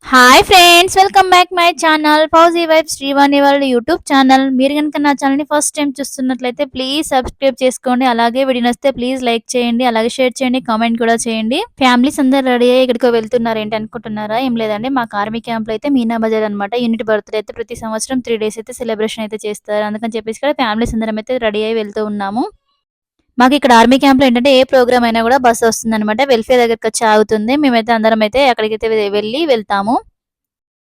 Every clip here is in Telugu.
Hi friends, welcome back my channel fauji vibe Srivani వాళ్ళ యూట్యూబ్ ఛానల్. మీరు కనుక నా ఛానల్ని ఫస్ట్ టైం చూస్తున్నట్లయితే ప్లీజ్ సబ్స్క్రైబ్ చేసుకోండి. అలాగే వీడియో నచ్చితే ప్లీజ్ లైక్ చేయండి, అలాగే షేర్ చేయండి, కామెంట్ కూడా చేయండి. ఫ్యామిలీస్ అందరు రెడీ అయ్యి ఎక్కడికో వెళ్తున్నారు ఏంటి అనుకుంటున్నారా? ఏం లేదండి, మా ఆర్మీ క్యాంప్ లో అయితే మీనా బజార్ అనమాట. యూనిట్ బర్త్డే అయితే ప్రతి సంవత్సరం 3 days అయితే సెలబ్రేషన్ అయితే చేస్తారు. అందుకని చెప్పేసి ఇక్కడ ఫ్యామిలీస్ అందరం అయితే రెడీ అయ్యి వెళ్తూ ఉన్నాము. మాకు ఇక్కడ ఆర్మీ క్యాంప్‌లో ఏంటంటే ఏ ప్రోగ్రామ్ అయినా కూడా బస్ వస్తుందన్నమాట. వెల్‌ఫేర్ దగ్గరకొచ్చి ఆగుతుంది. మేమైతే అందరం అయితే అక్కడికైతే వెళ్తాము.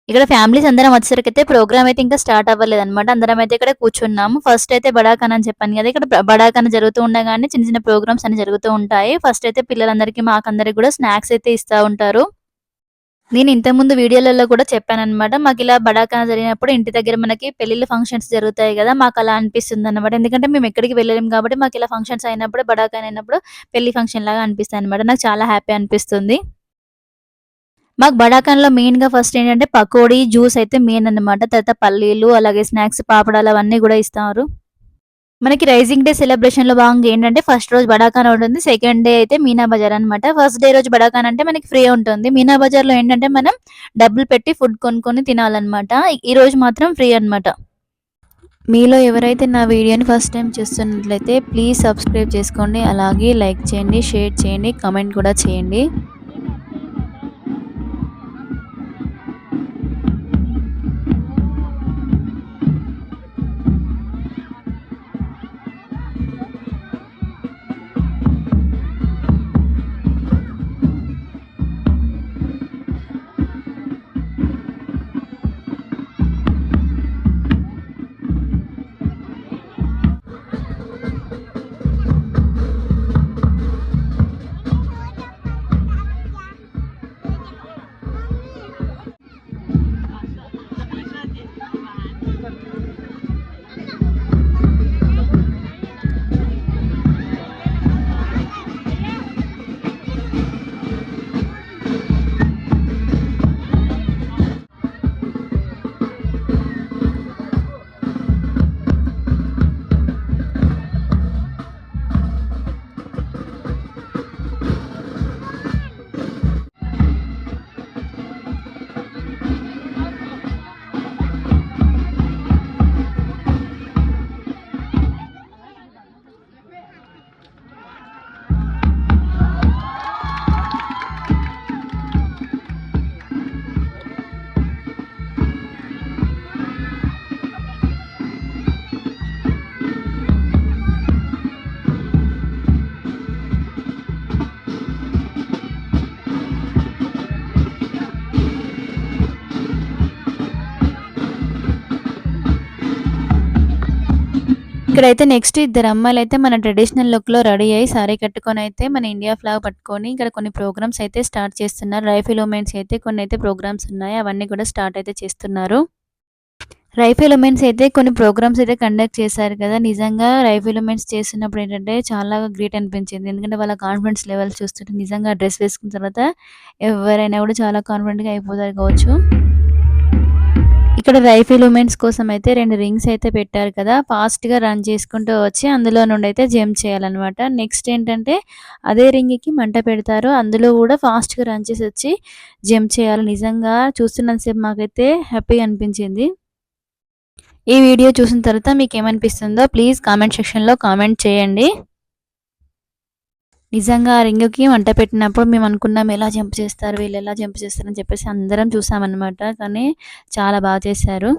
ఇక్కడ ఫ్యామిలీస్ అందరం వచ్చేసరికైతే ప్రోగ్రామ్ అయితే ఇంకా స్టార్ట్ అవ్వలేదన్నమాట. అందరం అయితే ఇక్కడ కూర్చున్నాము. ఫస్ట్ అయితే బడాఖానా అని చెప్పాను కదా! ఇక్కడ బడాఖానా జరుగుతూ ఉండగానే చిన్న చిన్న ప్రోగ్రామ్స్ అన్ని జరుగుతూ ఉంటాయి. ఫస్ట్ అయితే పిల్లలందరికీ మాకందరికి కూడా స్నాక్స్ అయితే ఇస్తా ఉంటారు. నేను ఇంతకుముందు వీడియోలలో కూడా చెప్పానన్నమాట. మాకిలా బడాఖానా జరిగినప్పుడు ఇంటి దగ్గర మనకి పెళ్ళిళ్ళ ఫంక్షన్స్ జరుగుతాయి గదా! మాకలా అనిపిస్తుందన్నమాట. ఎందుకంటే మేము ఎక్కడికి వెళ్ళలేము కాబట్టి మాకిలా ఫంక్షన్స్ అయినప్పుడు బడాఖానా అయినప్పుడు పెళ్లి ఫంక్షన్ లాగా అనిపిస్తాయన్నమాట. నాకు చాలా హ్యాపీ అనిపిస్తుంది. మాకు బడాఖానాలో మెయిన్‌గా ఫస్ట్ ఏంటంటే పకోడీ, జ్యూస్ అయితే మెయిన్ అన్నమాట. తర్వాత పల్లీలు, అలాగే స్నాక్స్, పాపడాలు అవన్నీ గూడా ఇస్తారు. మనకి రైజింగ్ డే సెలబ్రేషన్‌లో భాగంగా ఏంటంటే ఫస్ట్ రోజు బడాఖానా ఉంటుంది. సెకండ్ డే అయితే మీనా బజార్ అన్నమాట. ఫస్ట్ డే రోజు బడాఖానా అంటే మనకి ఫ్రీ ఉంటుంది. మీనా బజార్‌లో ఏంటంటే మనం డబ్బులు పెట్టి ఫుడ్ కొనుక్కొని తినాలన్నమాట. ఈ రోజు మాత్రం ఫ్రీ అన్నమాట. మీలో ఎవరైతే నా వీడియోని ఫస్ట్ టైం చూస్తున్నట్లయితే ప్లీజ్ సబ్స్క్రైబ్ చేసుకోండి. అలాగే లైక్ చేయండి, షేర్ చేయండి, కామెంట్ కూడా చేయండి. ఇక్కడైతే నెక్స్ట్ ఇద్దరు అమ్మాయిలైతే మన ట్రెడిషనల్ లుక్‌లో రెడీ అయ్యి సారీ కట్టుకొని అయితే మన ఇండియా ఫ్లాగ్ పట్టుకొని ఇక్కడ కొన్ని ప్రోగ్రామ్స్ అయితే స్టార్ట్ చేస్తున్నారు. రైఫిల్ ఉమెన్స్ అయితే కొన్నైతే ప్రోగ్రామ్స్ ఉన్నాయి. అవన్నీ కూడా స్టార్ట్ అయితే చేస్తున్నారు. రైఫిల్ ఉమెన్స్ అయితే కొన్ని ప్రోగ్రామ్స్ అయితే కండక్ట్ చేశారు కదా! నిజంగా రైఫిల్ ఉమెన్స్ చేస్తున్నప్పుడు ఏంటంటే చాలా గ్రేట్ అనిపించింది. ఎందుకంటే వాళ్ళ కాన్ఫిడెన్స్ లెవెల్స్ చూస్తుంటే నిజంగా డ్రెస్ వేసుకున్న తర్వాత ఎవరైనా కూడా చాలా కాన్ఫిడెంట్‌గా అయిపోతారు కావచ్చు. ఇక్కడ రైఫిల్ ఉమెన్స్ కోసం అయితే 2 రింగ్స్ అయితే పెట్టారు కదా! ఫాస్ట్‌గా రన్ చేసుకుంటూ వచ్చి అందులో నుండి అయితే జంప్ చేయాలన్నమాట. నెక్స్ట్ ఏంటంటే అదే రింగ్‌కి మంట పెడతారు. అందులో కూడా ఫాస్ట్‌గా రన్ చేసి వచ్చి జంప్ చేయాలి. నిజంగా చూస్తున్నంత సేపు మాకైతే హ్యాపీగా అనిపించింది. ఈ వీడియో చూసిన తర్వాత మీకేమనిపిస్తుందో ప్లీజ్ కామెంట్ సెక్షన్‌లో కామెంట్ చేయండి. నిజంగా ఆ రింగ్‌కి మంట పెట్టినప్పుడు మేము అనుకున్నాం ఎలా జంప్ చేస్తారు, వీళ్ళు ఎలా జంప్ చేస్తారని చెప్పేసి అందరం చూసామన్నమాట. కానీ చాలా బాగా చేశారు.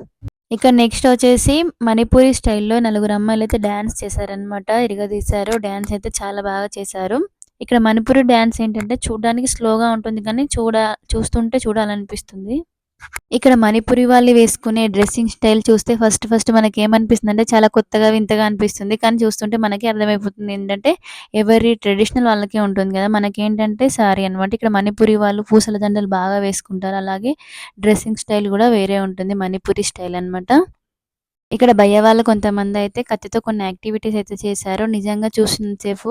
ఇక నెక్స్ట్ వచ్చేసి మణిపూరి స్టైల్‌లో నలుగురు అమ్మాయిలైతే డాన్స్ చేశారనమాట. ఇరగదీశారు. డాన్స్ అయితే చాలా బాగా చేశారు. ఇక్కడ మణిపూరి డాన్స్ ఏంటంటే చూడడానికి స్లోగా ఉంటుంది కానీ చూస్తుంటే చూడాలనిపిస్తుంది. ఇక్కడ మణిపురి వాళ్ళు వేసుకునే డ్రెస్సింగ్ స్టైల్ చూస్తే ఫస్ట్ మనకేమనిపిస్తుందంటే చాలా కొత్తగా, వింతగా అనిపిస్తుంది. కానీ చూస్తుంటే మనకే అర్థమైపోతుంది ఏంటంటే ఎవరి ట్రెడిషనల్ వాళ్ళకే ఉంటుంది కదా! మనకేంటంటే సారీ అనమాట. ఇక్కడ మణిపురి వాళ్ళు పూసల దండలు బాగా వేసుకుంటారు. అలాగే డ్రెస్సింగ్ స్టైల్ కూడా వేరే ఉంటుంది. మణిపురి స్టైల్ అనమాట. ఇక్కడ భయ్య వాళ్ళు కొంతమందయితే కత్తితో కొన్ని యాక్టివిటీస్ అయితే చేశారు. నిజంగా చూసినంత సేపు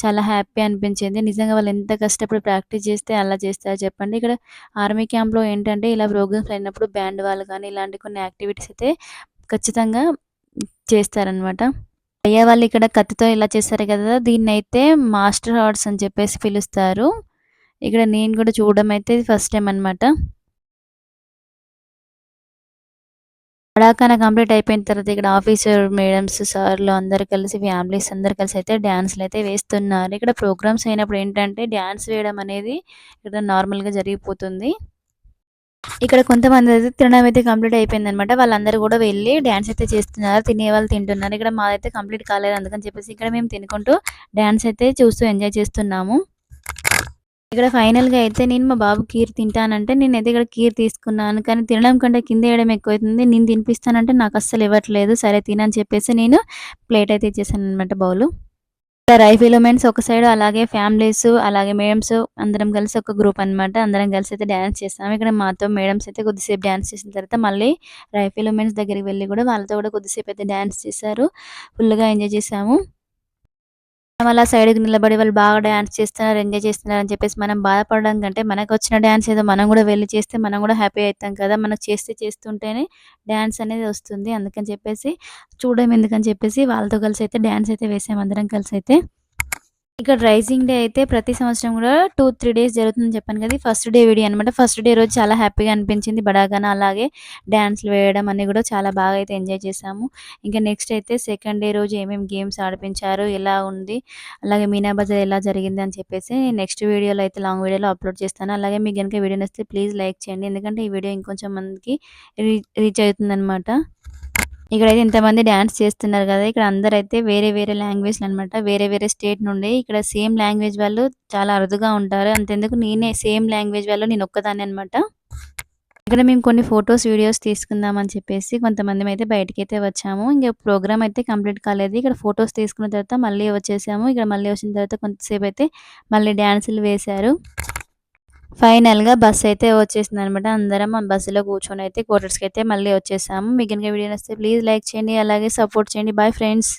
చాలా హ్యాపీ అనిపించింది. నిజంగా వాళ్ళు ఎంత కష్టపడి ప్రాక్టీస్ చేస్తే అలా చేస్తారు చెప్పండి. ఇక్కడ ఆర్మీ క్యాంప్‌లో ఏంటంటే ఇలా ప్రోగ్రామ్స్ అయినప్పుడు బ్యాండ్ వాళ్ళు కానీ ఇలాంటి కొన్ని యాక్టివిటీస్ అయితే ఖచ్చితంగా చేస్తారనమాట. భయ్య వాళ్ళు ఇక్కడ కత్తితో ఇలా చేశారు కదా! దీన్నైతే మార్షల్ ఆర్ట్స్ అని చెప్పేసి పిలుస్తారు. ఇక్కడ నేను కూడా చూడడం అయితే ఇది ఫస్ట్ టైమ్ అనమాట. పడాకాన కంప్లీట్ అయిపోయిన తర్వాత ఇక్కడ ఆఫీసర్ మేడమ్స్, సార్‌లు అందరూ కలిసి ఫ్యామిలీస్ అందరూ కలిసి అయితే డాన్స్‌లయితే వేస్తున్నారు. ఇక్కడ ప్రోగ్రామ్స్ అయినప్పుడు ఏంటంటే డాన్స్ వేయడం అనేది ఇక్కడ నార్మల్‌గా జరిగిపోతుంది. ఇక్కడ కొంతమందయితే తినడం అయితే కంప్లీట్ అయిపోయిందనమాట. వాళ్ళందరూ గూడా వెళ్లి డాన్స్ అయితే చేస్తున్నారు. తినేవాళ్ళు తింటున్నారు. ఇక్కడ మాదైతే కంప్లీట్ కాలేదు. అందుకని చెప్పేసి ఇక్కడ మేము తినుకుంటూ డాన్స్ అయితే చూస్తూ ఎంజాయ్ చేస్తున్నాము. ఇక్కడ ఫైనల్‌గా అయితే నేను మా బాబు కీర్ తింటానంటే నేనైతే ఇక్కడ కీర్ తీసుకున్నాను. కానీ తినడం కంటే కిందేయడం ఎక్కువైతుంది. నేను తినిపిస్తానంటే నాకస్సలు ఇవ్వట్లేదు. సరే తినని చెప్పేసి నేను ప్లేట్ అయితే ఇచ్చేసాననమాట బౌలు. రైఫ్ ఎలిమెంట్స్ ఒక సైడ్, అలాగే ఫ్యామిలీస్, అలాగే మేడమ్స్ అందరం కలిసి ఒక గ్రూప్ అనమాట. అందరం కలిసి అయితే డాన్స్ చేసాము. ఇక్కడ మాతో మేడమ్స్ అయితే కొద్దిసేపు డాన్స్ చేసిన తర్వాత మళ్ళీ రైఫ్ ఎలిమెంట్స్ దగ్గరికి వెళ్లి కూడా వాళ్ళతో కూడా కొద్దిసేపు అయితే డాన్స్ చేశారు. ఫుల్‌గా ఎంజాయ్ చేసాము. మనం అలా సైడ్‌కి నిలబడి వాళ్ళు బాగా డాన్స్ చేస్తున్నారు, ఎంజాయ్ చేస్తున్నారు అని చెప్పేసి మనం బాధపడడం కంటే మనకొచ్చిన డాన్స్ ఏదో మనం కూడా వెళ్లి చేస్తే మనం కూడా హ్యాపీ అయితాం కదా! మనకు చేస్తుంటేనే డాన్స్ అనేది వస్తుంది. అందుకని చెప్పేసి చూడడం ఎందుకని చెప్పేసి వాళ్ళతో కలిసి అయితే డాన్స్ అయితే వేసాము అందరం కలిసి అయితే. ఇక్కడ రైజింగ్ డే అయితే ప్రతి సంవత్సరం కూడా 2, 3 డేస్ జరుగుతుందని చెప్పాను కదా! ఫస్ట్ డే వీడియో అనమాట. ఫస్ట్ డే రోజు చాలా హ్యాపీగా అనిపించింది. బడాగాన అలాగే డాన్స్‌లు వేయడం అన్నీ కూడా చాలా బాగా అయితే ఎంజాయ్ చేశాము. ఇంకా నెక్స్ట్ అయితే సెకండ్ డే రోజు ఏమేమి గేమ్స్ ఆడిపించారు, ఎలా ఉంది, అలాగే మీనా బజార్ ఎలా జరిగింది అని చెప్పేసి నెక్స్ట్ వీడియోలో అయితే లాంగ్ వీడియోలో అప్లోడ్ చేస్తాను. అలాగే మీకు గనుక వీడియో నచ్చితే ప్లీజ్ లైక్ చేయండి. ఎందుకంటే ఈ వీడియో ఇంకొంచెం మందికి రీచ్ అవుతుందనమాట. ఇక్కడైతే ఇంతమంది డాన్స్ చేస్తున్నారు గదా! ఇక్కడ అందరైతే వేరే వేరే లాంగ్వేజ్‌లనమాట. వేరే వేరే స్టేట్ నుండి ఇక్కడ సేమ్ లాంగ్వేజ్ వాళ్ళు చాలా అరుదుగా ఉంటారు. అంతెందుకు నేనే సేమ్ లాంగ్వేజ్ వాళ్ళు నేనొక్కదాన్నే అనమాట. ఇక్కడ మేము కొన్ని ఫోటోస్, వీడియోస్ తీసుకుందాం అని చెప్పేసి కొంతమందమైతే బయటికైతే వచ్చాము. ఇంక ప్రోగ్రామ్ అయితే కంప్లీట్ కాలేదు. ఇక్కడ ఫోటోస్ తీసుకున్న తర్వాత మళ్ళీ వచ్చేసాము. ఇక్కడ మళ్ళీ వచ్చిన తర్వాత కొంతసేపయితే మళ్ళీ డాన్సులు వేశారు. ఫైనల్‌గా బస్సయితే వచ్చేసిందనమాట. అందరం ఆ బస్సులో కూర్చొనయితే క్వార్టర్స్‌కయితే మళ్ళీ వచ్చేసాము. మీకు గనుక వీడియో నచ్చితే ప్లీజ్ లైక్ చేయండి. అలాగే సపోర్ట్ చేయండి. Bye friends.